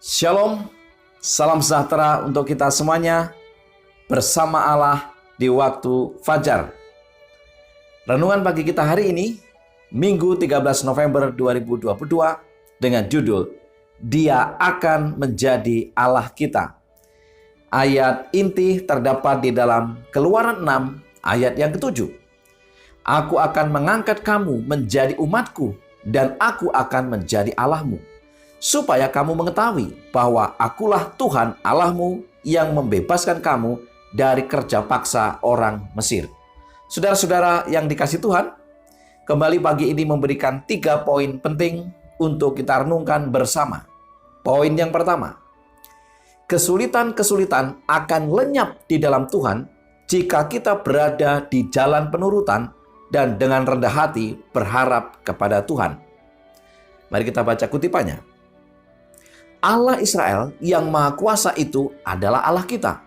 Shalom, salam sejahtera untuk kita semuanya bersama Allah di waktu fajar. Renungan pagi kita hari ini, Minggu 13 November 2022 dengan judul Dia akan menjadi Allah kita. Ayat inti terdapat di dalam Keluaran 6 ayat yang ke-7. Aku akan mengangkat kamu menjadi umatku dan aku akan menjadi Allahmu, supaya kamu mengetahui bahwa akulah Tuhan Allahmu yang membebaskan kamu dari kerja paksa orang Mesir. Saudara-saudara yang dikasihi Tuhan, kembali pagi ini memberikan 3 poin penting untuk kita renungkan bersama. Poin yang pertama, kesulitan-kesulitan akan lenyap di dalam Tuhan jika kita berada di jalan penurutan dan dengan rendah hati berharap kepada Tuhan. Mari kita baca kutipannya. Allah Israel yang Maha Kuasa itu adalah Allah kita.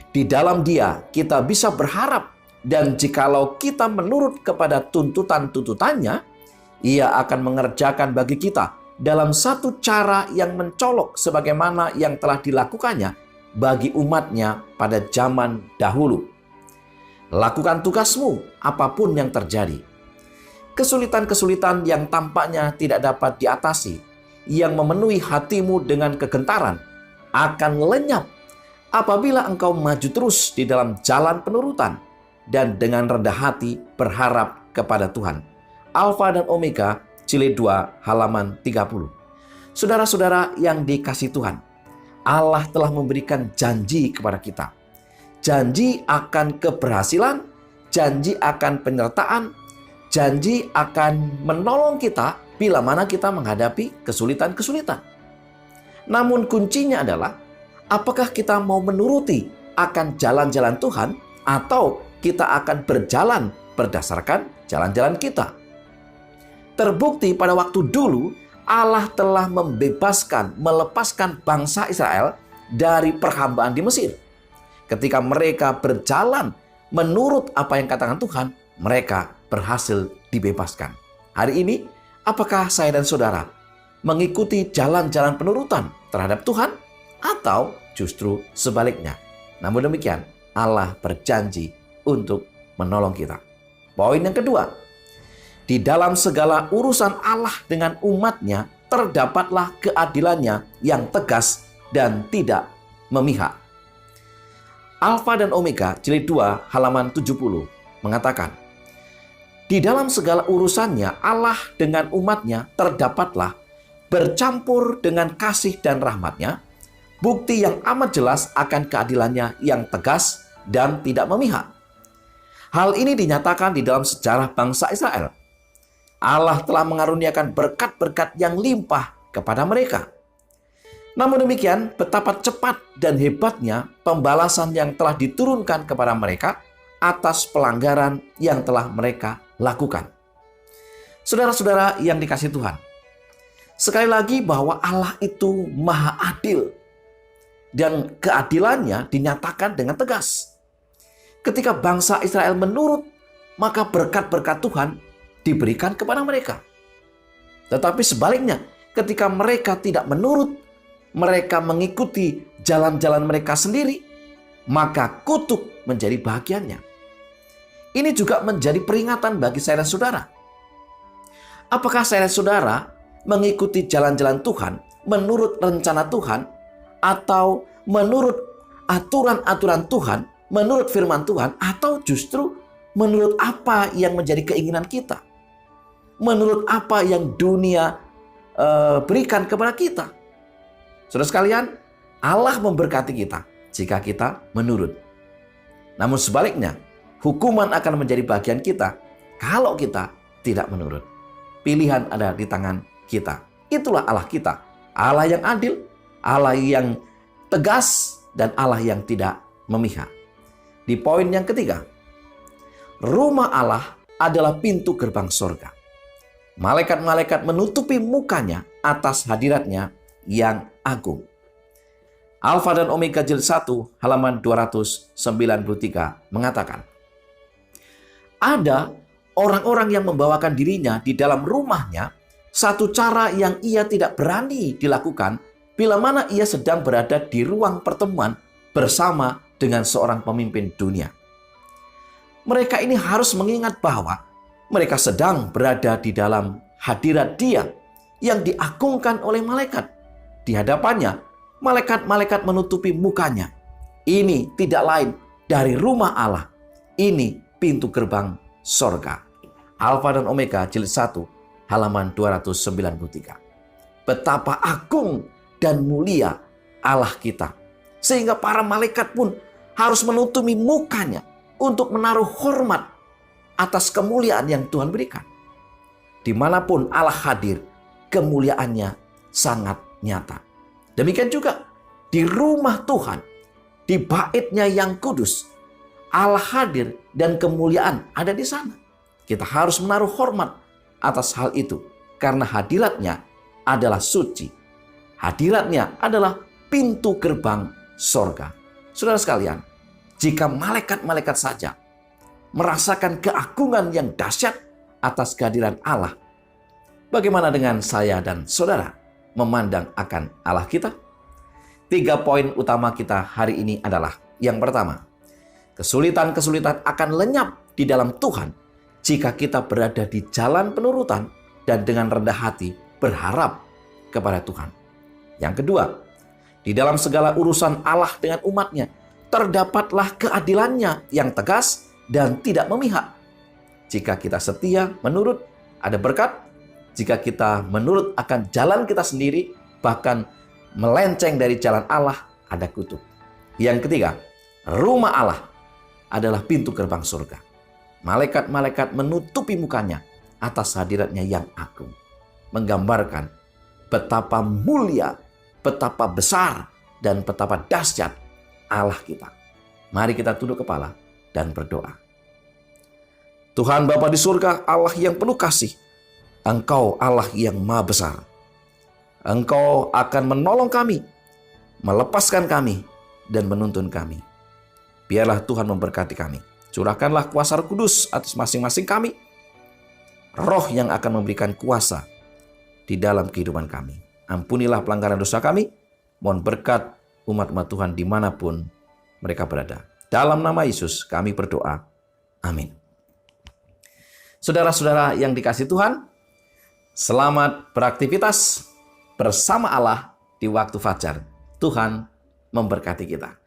Di dalam Dia kita bisa berharap, dan jikalau kita menurut kepada tuntutan-tuntutannya, Ia akan mengerjakan bagi kita dalam satu cara yang mencolok sebagaimana yang telah dilakukannya bagi umatnya pada zaman dahulu. Lakukan tugasmu apapun yang terjadi. Kesulitan-kesulitan yang tampaknya tidak dapat diatasi, yang memenuhi hatimu dengan kegentaran, akan lenyap apabila engkau maju terus di dalam jalan penurutan dan dengan rendah hati berharap kepada Tuhan. Alfa dan Omega, jilid 2, halaman 30. Saudara-saudara yang dikasihi Tuhan, Allah telah memberikan janji kepada kita. Janji akan keberhasilan, janji akan penyertaan, janji akan menolong kita bila mana kita menghadapi kesulitan-kesulitan. Namun kuncinya adalah, apakah kita mau menuruti akan jalan-jalan Tuhan atau kita akan berjalan berdasarkan jalan-jalan kita. Terbukti pada waktu dulu Allah telah melepaskan bangsa Israel dari perhambaan di Mesir. Ketika mereka berjalan menurut apa yang katakan Tuhan, mereka berhasil dibebaskan. Hari ini, apakah saya dan saudara mengikuti jalan-jalan penurutan terhadap Tuhan atau justru sebaliknya? Namun demikian, Allah berjanji untuk menolong kita. Poin yang kedua, di dalam segala urusan Allah dengan umatnya terdapatlah keadilannya yang tegas dan tidak memihak. Alfa dan Omega, jilid 2, halaman 70 mengatakan, di dalam segala urusannya Allah dengan umatnya terdapatlah bercampur dengan kasih dan rahmatnya, bukti yang amat jelas akan keadilannya yang tegas dan tidak memihak. Hal ini dinyatakan di dalam sejarah bangsa Israel. Allah telah mengaruniakan berkat-berkat yang limpah kepada mereka. Namun demikian, betapa cepat dan hebatnya pembalasan yang telah diturunkan kepada mereka atas pelanggaran yang telah mereka lakukan. Saudara-saudara yang dikasihi Tuhan, sekali lagi bahwa Allah itu maha adil dan keadilannya dinyatakan dengan tegas. Ketika bangsa Israel menurut, maka berkat-berkat Tuhan diberikan kepada mereka. Tetapi sebaliknya, ketika mereka tidak menurut, mereka mengikuti jalan-jalan mereka sendiri, maka kutuk menjadi bahagiannya. Ini juga menjadi peringatan bagi saya dan saudara. Apakah saya dan saudara mengikuti jalan-jalan Tuhan menurut rencana Tuhan, atau menurut aturan-aturan Tuhan, menurut firman Tuhan, atau justru menurut apa yang menjadi keinginan kita, menurut apa yang dunia berikan kepada kita? Saudara sekalian, Allah memberkati kita jika kita menurut. Namun sebaliknya, hukuman akan menjadi bagian kita kalau kita tidak menurut. Pilihan ada di tangan kita. Itulah Allah kita. Allah yang adil, Allah yang tegas, dan Allah yang tidak memihak. Di poin yang ketiga, rumah Allah adalah pintu gerbang surga. Malaikat-malaikat menutupi mukanya atas hadiratnya yang agung. Alfa dan Omega, jilid 1, halaman 293 mengatakan, ada orang-orang yang membawakan dirinya di dalam rumahnya satu cara yang ia tidak berani dilakukan bila mana ia sedang berada di ruang pertemuan bersama dengan seorang pemimpin dunia. Mereka ini harus mengingat bahwa mereka sedang berada di dalam hadirat Dia yang diagungkan oleh malaikat. Di hadapannya, malaikat-malaikat menutupi mukanya. Ini tidak lain dari rumah Allah. Ini pintu gerbang sorga. Alfa dan Omega jilid 1 halaman 293. Betapa agung dan mulia Allah kita, sehingga para malaikat pun harus menutupi mukanya untuk menaruh hormat atas kemuliaan yang Tuhan berikan. Dimanapun Allah hadir, kemuliaannya sangat nyata. Demikian juga di rumah Tuhan, di baitnya yang kudus, Allah hadir dan kemuliaan ada di sana. Kita harus menaruh hormat atas hal itu karena hadiratnya adalah suci. Hadiratnya adalah pintu gerbang sorga. Saudara sekalian, jika malaikat-malaikat saja merasakan keagungan yang dahsyat atas kehadiran Allah, bagaimana dengan saya dan saudara memandang akan Allah kita? 3 poin utama kita hari ini adalah, yang pertama, kesulitan-kesulitan akan lenyap di dalam Tuhan jika kita berada di jalan penurutan dan dengan rendah hati berharap kepada Tuhan. Yang kedua, di dalam segala urusan Allah dengan umatnya, terdapatlah keadilannya yang tegas dan tidak memihak. Jika kita setia menurut, ada berkat. Jika kita menurut akan jalan kita sendiri, bahkan melenceng dari jalan Allah, ada kutuk. Yang ketiga, rumah Allah adalah pintu gerbang surga. Malaikat-malaikat menutupi mukanya atas hadiratnya yang agung, menggambarkan betapa mulia, betapa besar, dan betapa dahsyat Allah kita. Mari kita tunduk kepala dan berdoa. Tuhan Bapa di surga, Allah yang penuh kasih, Engkau Allah yang maha besar. Engkau akan menolong kami, melepaskan kami, dan menuntun kami. Biarlah Tuhan memberkati kami. Curahkanlah kuasa Roh Kudus atas masing-masing kami. Roh yang akan memberikan kuasa di dalam kehidupan kami. Ampunilah pelanggaran dosa kami. Mohon berkat umat-umat Tuhan dimanapun mereka berada. Dalam nama Yesus kami berdoa. Amin. Saudara-saudara yang dikasihi Tuhan, selamat beraktivitas bersama Allah di waktu fajar. Tuhan memberkati kita.